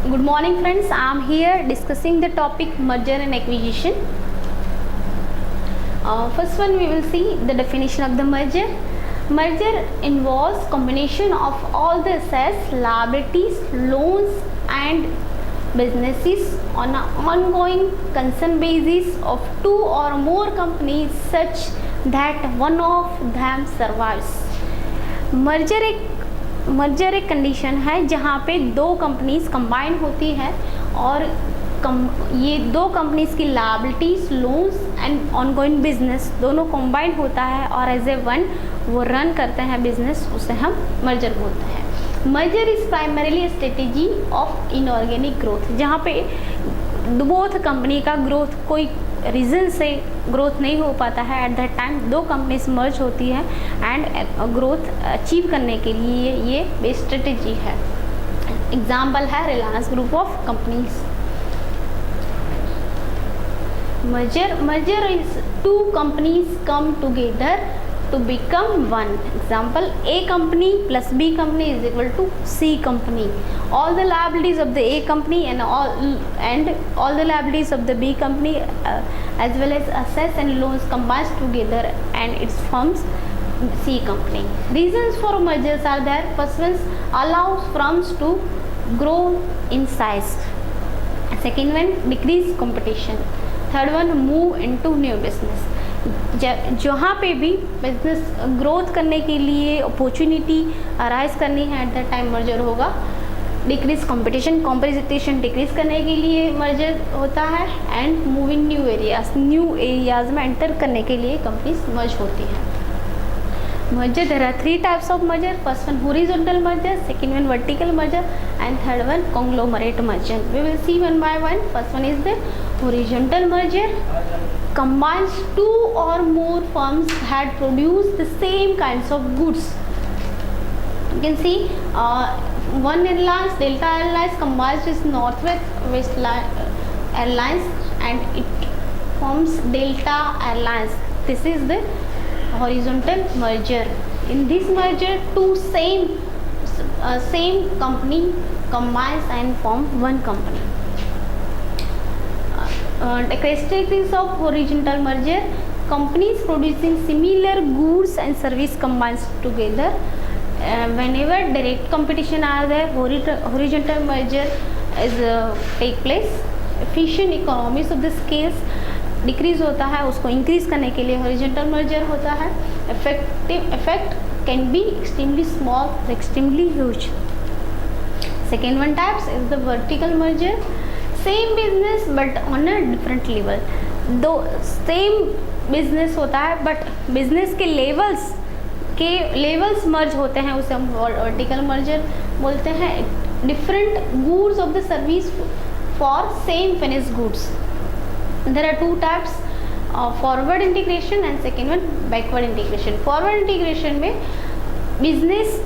Good morning friends, I am here discussing the topic merger and acquisition. First one we will see the definition of the merger. Merger involves combination of all the assets, liabilities, loans and businesses on an ongoing concern basis of two or more companies such that one of them survives. Merger एक condition है जहाँ पे दो companies combine होती है और ये दो कंपनीज की liabilities, loans and ongoing business दोनों कंबाइन होता है और एज ए वन वो रन करते हैं बिजनेस, उसे हम मर्जर बोलते हैं। Merger is primarily strategy of inorganic growth, जहाँ पे बोथ कंपनी का ग्रोथ कोई रीज़न से ग्रोथ नहीं हो पाता है, एट दैट टाइम दो कंपनीज मर्ज होती है एंड ग्रोथ अचीव करने के लिए ये बेस्ट स्ट्रेटेजी है। एग्जाम्पल है Reliance group of companies. Merger is two companies come together to become one. Example, A company plus B company is equal to C company. All the liabilities of the A company and all the liabilities of the B company as well as assets and loans combined together and it forms C company. Reasons for mergers are there. First one, allows firms to grow in size. Second one, decrease competition. Third one, move into new business. जहाँ पे भी business growth करने के लिए opportunity arise करनी है at the time merger होगा। Decrease competition decrease करने के लिए मर्जर होता है एंड मूविंग न्यू एरियाज में एंटर करने के लिए कंपनीज मर्ज होती हैं। Merger there are three types of merger. First one horizontal merger, second one vertical merger and third one conglomerate merger. We will see one by one. First one is the horizontal merger, combines two or more firms had produced the same kinds of goods. You can see one airlines, Delta Airlines, combines with Northwest Airlines and it forms Delta Airlines. This is the horizontal merger. In this merger, two same company combines and form one company. Characteristics of horizontal merger: companies producing similar goods and service combines together. Whenever direct competition are there, horizontal merger is take place. Efficient economies of the scales decrease होता है, उसको increase करने के लिए horizontal merger होता है। Effect can be extremely small or extremely huge. Second one types is the vertical merger. Same business but on a different level. दो same business होता है बट बिजनेस के लेवल्स मर्ज होते हैं, उसे हम वर्टिकल मर्जर बोलते हैं। Different goods of the service for same finish goods. There are two types, forward integration and second one backward integration. Forward integration में बिजनेस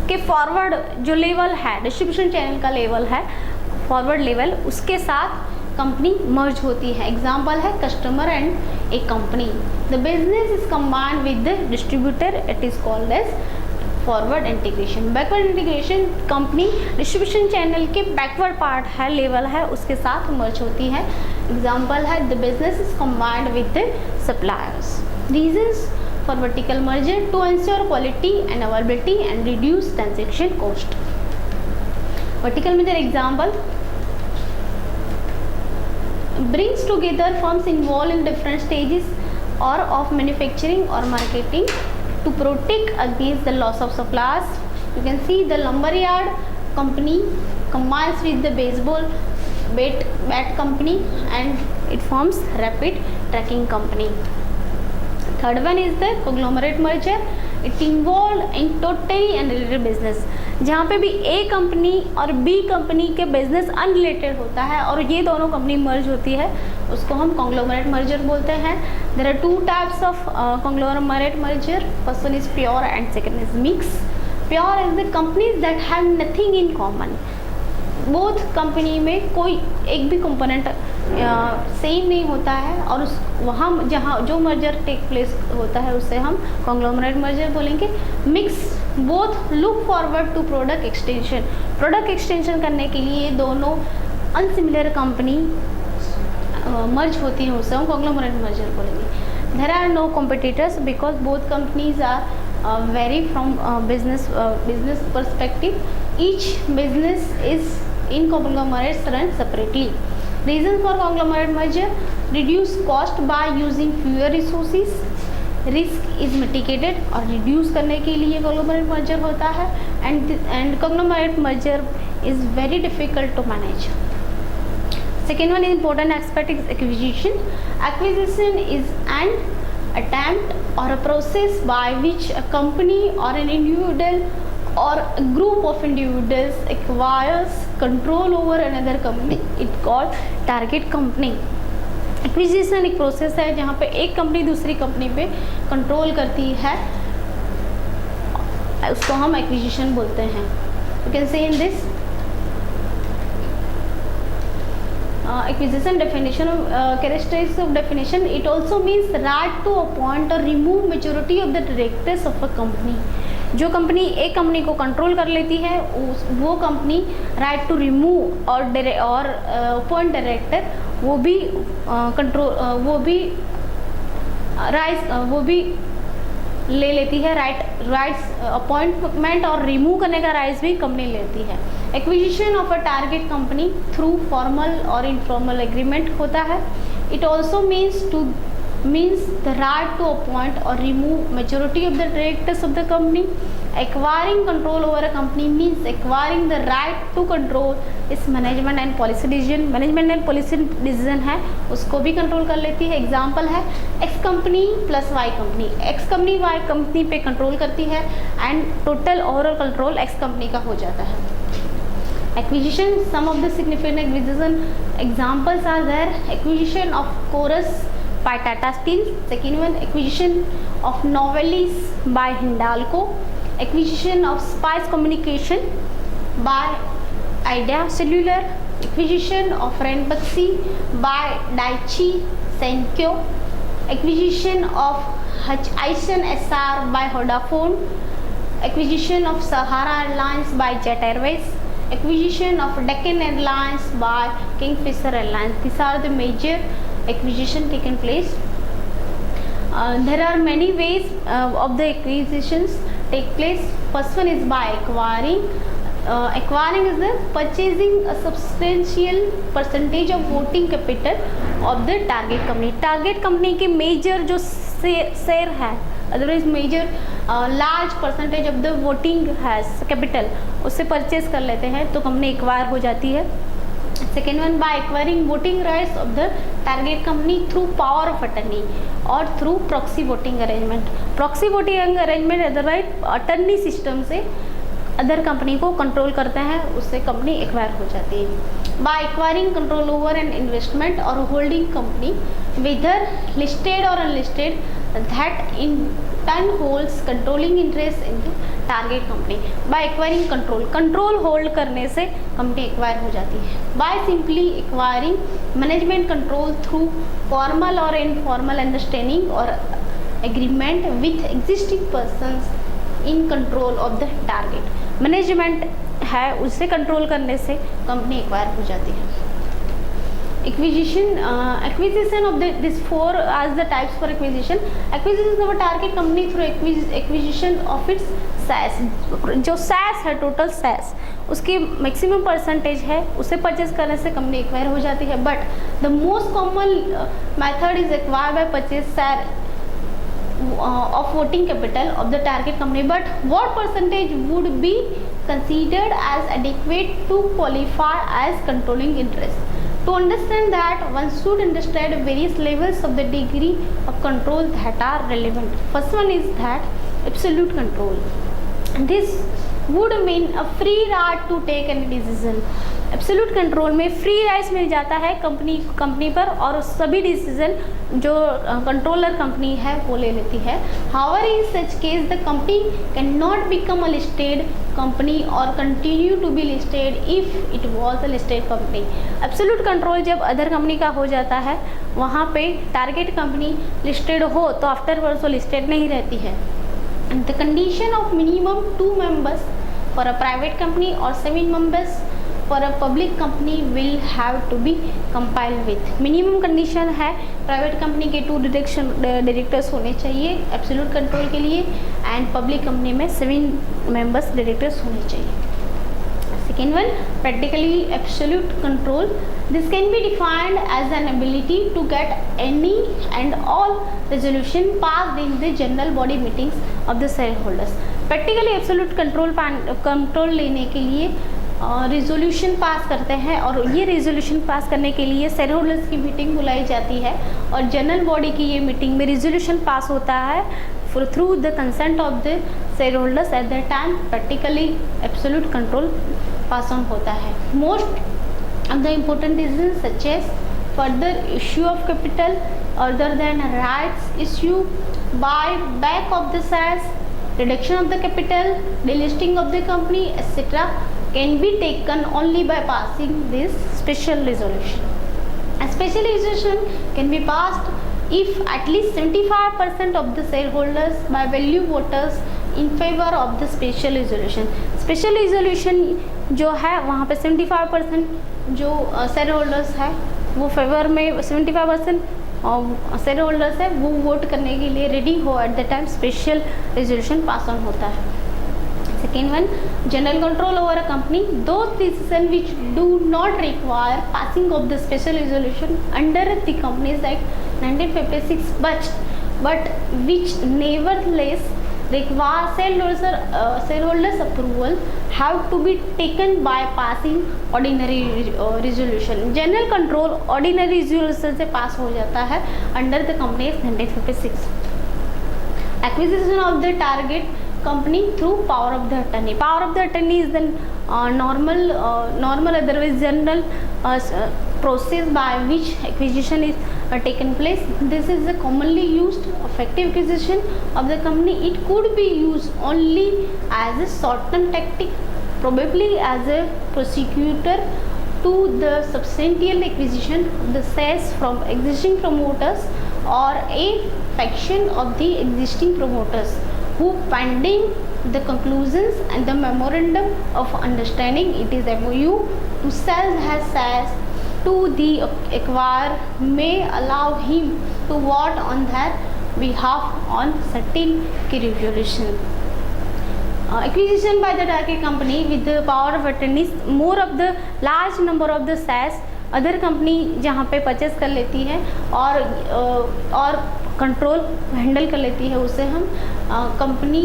के फॉरवर्ड जो लेवल है, डिस्ट्रीब्यूशन चैनल का लेवल है, फॉरवर्ड लेवल, उसके साथ कंपनी मर्ज होती है। एग्जाम्पल है customer and a company. The business is combined with the distributor, it is called as forward integration. Backward integration, company distribution channel के backward part है, level है, उसके साथ मर्ज होती है। एग्जाम्पल है the business is combined with the suppliers. Reasons for vertical merger: to ensure quality and availability and reduce transaction cost. Vertical merger example: brings together firms involved in different stages or of manufacturing or marketing to protect against the loss of suppliers. You can see the lumberyard company combines with the baseball bat company and it forms rapid tracking company. Third one is the conglomerate merger. It involved in totally unrelated business. जहाँ पे भी ए company और B company के business unrelated होता है और ये दोनों कंपनी मर्ज होती है, उसको हम कॉन्ग्लोमरेट मर्जर बोलते हैं। There are two types of conglomerate merger. First one is pure and second is mix. Pure is the companies that have nothing in common. Both company में कोई एक भी कंपोनेंट सेम नहीं होता है, और उस वहाँ जहाँ जो मर्जर टेक प्लेस होता है उसे हम कॉन्ग्लोमरेट मर्जर बोलेंगे। Mix both look forward to product extension, product extension करने के लिए दोनों अनसिमिलर कंपनी मर्ज होती हैं, उसे हम कॉन्ग्लोमरेट मर्जर बोलेंगे। There are no competitors because both companies are very from business perspective, each business is in conglomerates run separately. Reasons for conglomerate merger: reduce cost by using fewer resources, risk is mitigated और reduce करने के लिए conglomerate merger होता है, and conglomerate merger is very difficult to manage. Second one important aspect is acquisition. Acquisition is an attempt or a process by which a company or an individual or a group of individuals acquires control over another company. It called target company. Acquisition एक process है जहाँ पे एक company दूसरी company पे control करती है, उसको हम एक्विजिशन बोलते हैं. You can say in this acquisition definition of characteristics of definition. It also means right to appoint or remove majority of the directors of a company. जो कंपनी एक कंपनी को कंट्रोल कर लेती है वो कंपनी राइट टू रिमूव और appoint director वो भी कंट्रोल वो भी ले लेती है. राइट्स अपॉइंटमेंट और रिमूव करने का राइट्स भी कंपनी लेती है. Acquisition of a target company through formal or informal agreement होता है. It also means the right to appoint or remove majority of the directors of the company. Acquiring control over a company means acquiring the right to control its management and policy decision. Management and policy decision है उसको भी control कर लेती है. Example है X company plus Y company. X company Y company पे control करती है and total overall control X company का हो जाता है. Acquisition, some of the significant acquisition examples are there. Acquisition of Chorus by Tata Steel. Second one, acquisition of Novelis by Hindalco. Acquisition of Spice Communication by Idea Cellular. Acquisition of Ranbaxy by Daiichi Sankyo. Acquisition of Hutchison SR by Vodafone. Acquisition of Sahara Airlines by Jet Airways. Acquisition of Deccan Airlines by Kingfisher Airlines. These are the major acquisition taken place. There are many ways of the acquisitions take place. First one is by acquiring. Acquiring is the purchasing a substantial percentage of voting capital of the target company. Target company के major जो share है, otherwise major large percentage of the voting has capital, उससे purchase कर लेते हैं तो company acquire हो जाती है. Second one, by acquiring voting rights of the target company through power of attorney और through proxy voting arrangement. Proxy voting arrangement otherwise attorney system से अदर कंपनी को कंट्रोल करते हैं, उससे कंपनी एक्वायर हो जाती है. By acquiring control over an investment और holding company whether listed or unlisted that in turn holds controlling interest in the target company. By acquiring control होल्ड करने से कंपनी एक्वायर हो जाती है. By simply acquiring management control through formal or informal understanding or agreement with existing persons in control of the target. Management है उससे control करने से कंपनी एक्वायर हो जाती है. Acquisition of this four as the types for acquisition. Acquisition of a target company through acquisition of its SAS. जो SAS है total SAS उसकी मैक्सिमम परसेंटेज है, उसे परचेज करने से कंपनी एक्वायर हो जाती है. But the most common method is acquire by purchase share of voting capital of the target company. But what percentage would be considered as adequate to qualify as controlling interest? To understand that, one should understand various levels of the degree of control that are relevant. First one is that absolute control. This would mean a free right to take any decision. Absolute control में free rights मिल जाता है company पर और सभी decision जो controller company है वो ले लेती है. However in such case the company can not become a listed company or continue to be listed if it was a listed company. Absolute control जब अदर कंपनी का हो जाता है, वहाँ पे टारगेट कंपनी लिस्टेड हो तो आफ्टर वर्ड्स वो लिस्टेड नहीं रहती है. The condition of minimum 2 members for a private company or 7 members for a public company will have to be complied with. Minimum condition है प्राइवेट कंपनी के 2 directors होने चाहिए एब्सोल्यूट कंट्रोल के लिए, एंड पब्लिक कंपनी में 7 members directors होने चाहिए. Second one, practically absolute control. This can be defined as an ability to get any and all resolution passed in the general body meetings of the shareholders. Practically absolute control लेने के लिए resolution pass करते हैं, और ये resolution pass करने के लिए शेयर होल्डर्स की मीटिंग बुलाई जाती है, और जनरल बॉडी की ये मीटिंग में रिजोल्यूशन पास होता है through the consent of the share holders. At that time practically absolute control pass on होता है. Most of the important decision such as further issue of capital other than rights issue, buy back of the shares, reduction of the capital, delisting of the company, etc. can be taken only by passing this special resolution. A special resolution can be passed if at least 75% of the shareholders by value voters in favor of the special resolution. Special resolution जो है वहाँ पे 75% जो share holders है वो favour में 75% share holders है वो वोट करने के लिए रेडी हो eight the time special resolution pass on होता है. Second one, general control over a company. Those decisions which do not require passing of the special resolution under the Companies Act 1956, but which nevertheless require shareholders approval have to be taken by passing ordinary resolution. General control ordinary resolution से पास हो जाता है under the Companies 1956. Acquisition of the target company through power of the attorney. Power of the attorney is the normal otherwise general process by which acquisition is taken place. This is a commonly used effective acquisition of the company. It could be used only as a short-term tactic, probably as a prosecutor to the substantial acquisition of the shares from existing promoters or a faction of the existing promoters who pending the conclusions and the memorandum of understanding, it is MOU, to sell his shares to the acquirer may allow him to vote on their behalf on certain key resolution. Acquisition by the target company with the power of attorney, more of the large number of the shares other company जहाँ पे purchase कर लेती है और control handle कर लेती है, उसे हम company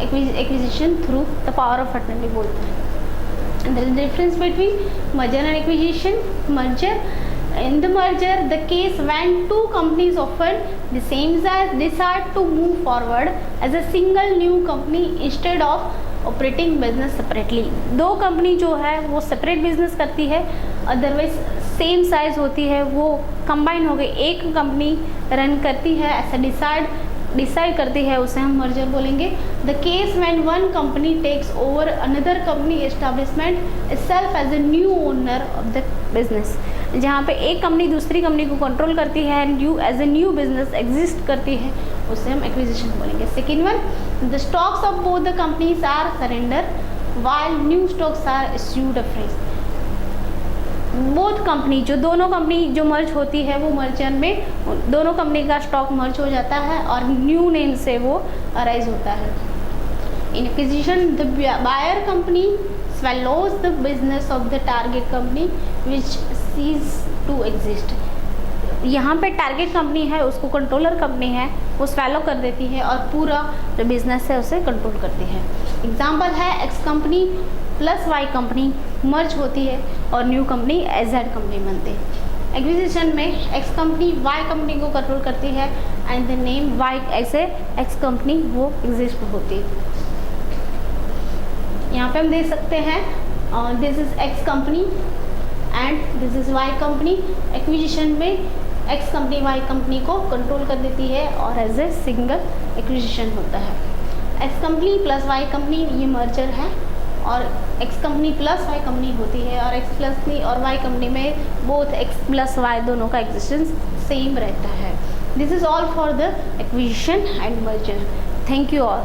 acquisition through the power of attorney बोलते हैं. There is difference between merger and acquisition. Merger, in the merger the case when 2 companies offered the same size decide to move forward as a single new company instead of operating business separately. 2 company जो है वो separate business करती है, otherwise same size होती है, वो combine हो गई एक कंपनी रन करती है, ऐसा डिसाइड करती है, उसे हम मर्जर बोलेंगे. The case when one company takes over another company establishment itself as a new owner of the business. जहाँ पे एक कंपनी दूसरी कंपनी को कंट्रोल करती है and as a new business exist करती है, उसे हम एक्विजिशन बोलेंगे. Second one, the stocks of both the companies are surrender while new stocks are issued afresh. Both company जो दोनों कंपनी जो मर्ज होती है वो मर्जर में दोनों कंपनी का स्टॉक मर्ज हो जाता है और न्यू नेम से वो अराइज होता है. In acquisition the buyer company swallows the business of the target company which cease to exist. यहाँ पे टारगेट कंपनी है उसको कंट्रोलर कंपनी है वो स्वैलो कर देती है और पूरा जो बिजनेस है उसे कंट्रोल करती है. एग्जाम्पल है X company plus Y company merge होती है और न्यू कंपनी एजेड कंपनी बनती है. एक्विजिशन में एक्स कंपनी वाई कंपनी को कंट्रोल करती है एंड द नेम वाई ऐसे एक्स कंपनी वो एग्जिस्ट होती है. यहाँ पे हम देख सकते हैं this is X company and this is Y company. Acquisition में एक्स कंपनी वाई कंपनी को कंट्रोल कर देती है और एज ए सिंगल एक्विजिशन होता है. X company plus Y company ये मर्जर है और X company plus Y company होती है, और एक्स प्लस और वाई कंपनी में बोथ एक्स प्लस वाई दोनों का एग्जिस्टेंस सेम रहता है. This is all for the acquisition and merger. Thank you all.